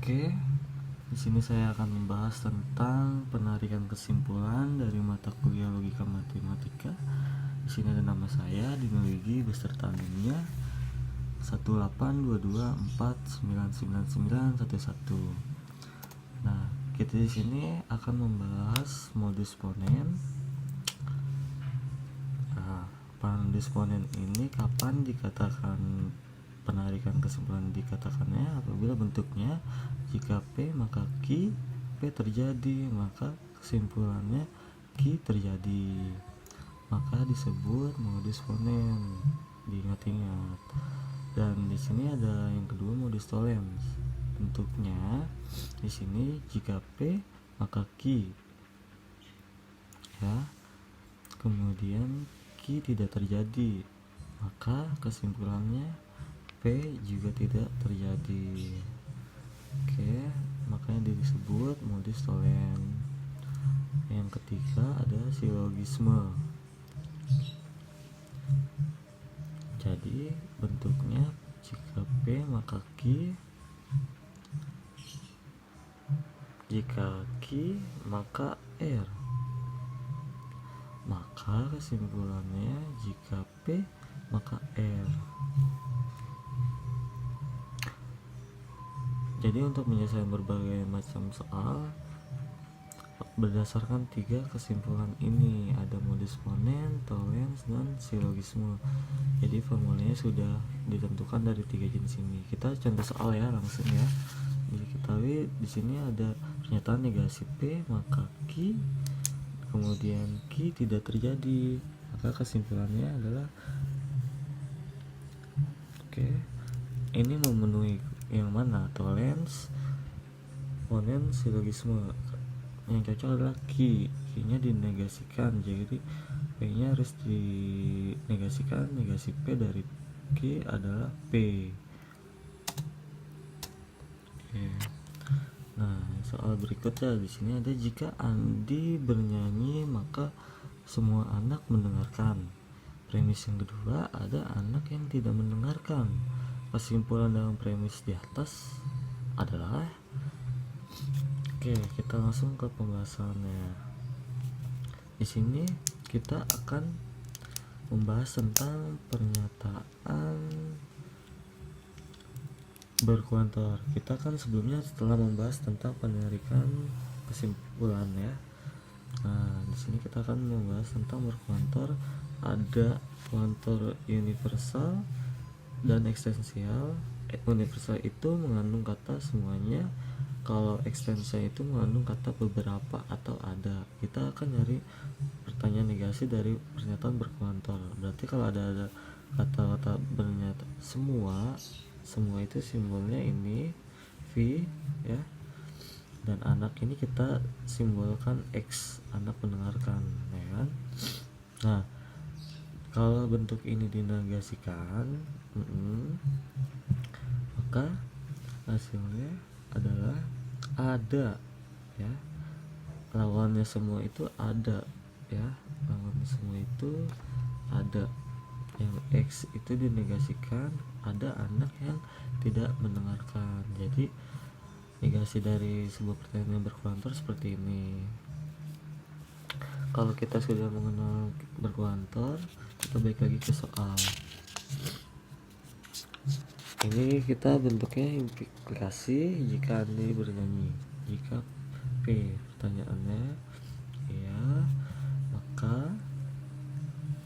Oke, di sini saya akan membahas tentang penarikan kesimpulan dari mata kuliah logika matematika. Di sini ada nama saya Dino Wigi beserta NIM-nya 182249991. Nah, kita di sini akan membahas modus ponen. Modus ponen ini kapan dikatakan penarikan kesimpulan dikatakannya apabila bentuknya jika P maka Q, P terjadi maka kesimpulannya Q terjadi, maka disebut modus ponen. Diingat-ingat. Dan di sini ada yang kedua modus tollens. Bentuknya di sini jika P maka Q, ya. Kemudian Q tidak terjadi, maka kesimpulannya P juga tidak terjadi. Oke, makanya disebut modus tollens. Yang ketiga ada silogisme. Jadi bentuknya jika P maka Q, jika Q maka R, maka kesimpulannya jika P maka R. Jadi untuk menyelesaikan berbagai macam soal berdasarkan 3 kesimpulan ini, ada modus ponen, tollens, dan silogisme. Jadi formulanya sudah ditentukan dari 3 jenis ini. Kita contoh soal ya, langsung ya. Diketahui di sini ada pernyataan negasi P maka Q, kemudian Q tidak terjadi, maka kesimpulannya adalah ini memenuhi yang mana, tollens, ponen, silogisme. Yang cocok adalah Q nya dinegasikan, jadi P nya harus dinegasikan. Negasi P dari Q adalah P. Oke. Nah, soal berikutnya di sini ada jika Andi bernyanyi maka semua anak mendengarkan. Premis yang kedua ada anak yang tidak mendengarkan. Kesimpulan dalam premis di atas adalah, oke, kita langsung ke pembahasannya. Di sini kita akan membahas tentang pernyataan berkuantor. Kita kan sebelumnya setelah membahas tentang penarikan kesimpulan ya. Nah, di sini kita akan membahas tentang berkuantor. Ada kuantor universal dan ekstensial. Universal itu mengandung kata semuanya, kalau ekstensial itu mengandung kata beberapa atau ada. Kita akan nyari pertanyaan negasi dari pernyataan berkuantor. Berarti kalau ada kata-kata bernyataan semua itu simbolnya ini V ya, dan anak ini kita simbolkan X, anak mendengarkan ya kan. Nah, kalau bentuk ini dinegasikan, maka hasilnya adalah ada ya, lawannya semua itu ada ya, lawannya semua itu ada. Yang X itu dinegasikan, ada anak yang tidak mendengarkan. Jadi negasi dari sebuah pertanyaan yang berkuantor seperti ini. Kalau kita sudah mengenal berkuantor, kita balik lagi ke soal. Ini kita bentuknya implikasi jika Andi bernyanyi. Jika P, pertanyaannya ya, maka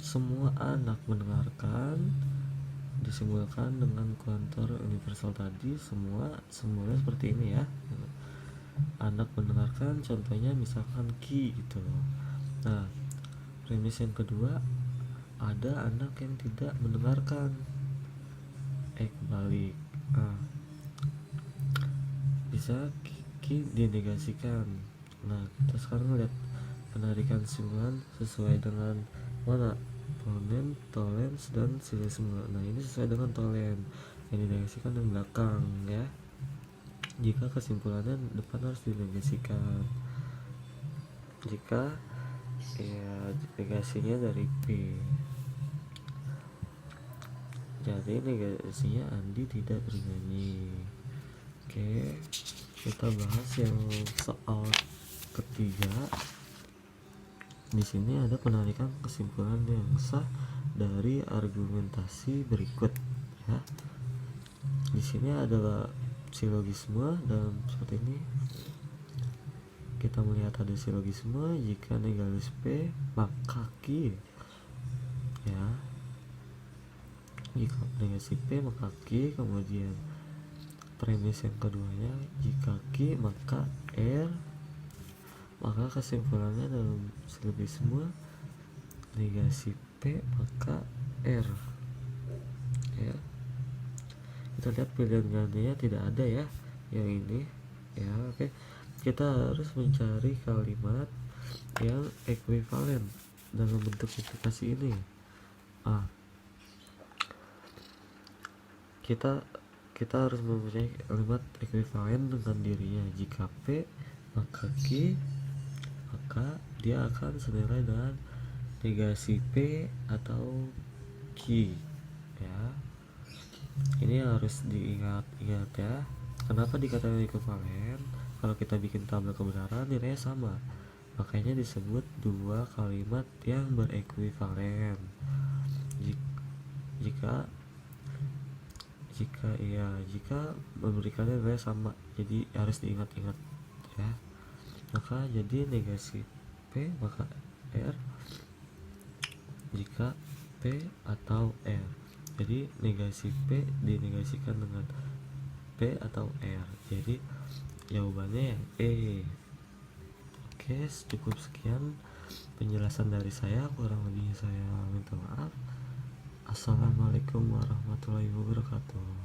semua anak mendengarkan disimbolkan dengan kuantor universal tadi. Semuanya seperti ini ya. Anak mendengarkan contohnya misalkan Q gitu. Nah, premis yang kedua ada anak yang tidak mendengarkan. Balik. Nah, bisa Q dinegasikan. Nah, kita sekarang lihat penarikan kesimpulan sesuai dengan mana, ponen, tollens, dan silogisme. Nah, ini sesuai dengan tollens yang dinegasikan yang belakang ya. Jika kesimpulannya depan harus dinegasikan. Jika ya negasinya dari P, jadi negasinya Andi tidak bernyanyi. Oke. kita bahas yang soal ketiga. Di sini ada penarikan kesimpulan yang sah dari argumentasi berikut ya. Di sini adalah silogisme dan seperti ini. Kita melihat ada silogisme, jika negalis P maka Q ya. Jika negasi P maka Q. Kemudian premis yang keduanya, jika Q maka R. Maka kesimpulannya dalam silogisme negasi P maka R ya. Kita lihat pilihan gantinya tidak ada ya yang ini ya. Oke, kita harus mencari kalimat yang ekuivalen dalam bentuk implikasi ini. Kita harus mempunyai kalimat ekuivalen dengan dirinya. Jika P maka Q, maka dia akan senilai dengan negasi P atau Q ya. Ini harus diingat-ingat ya. Kenapa dikatakan ekuivalen? Kalau kita bikin tabel kebenaran nilainya sama, makanya disebut dua kalimat yang berekuivalen. Jika memberikannya nilai sama, jadi harus diingat-ingat ya. Maka jadi negasi P maka R jika P atau R. Jadi negasi P dinegasikan dengan P atau R. Jadi jawabannya yang E. Oke, cukup sekian penjelasan dari saya. Kurang lebihnya saya minta maaf. Assalamualaikum warahmatullahi wabarakatuh.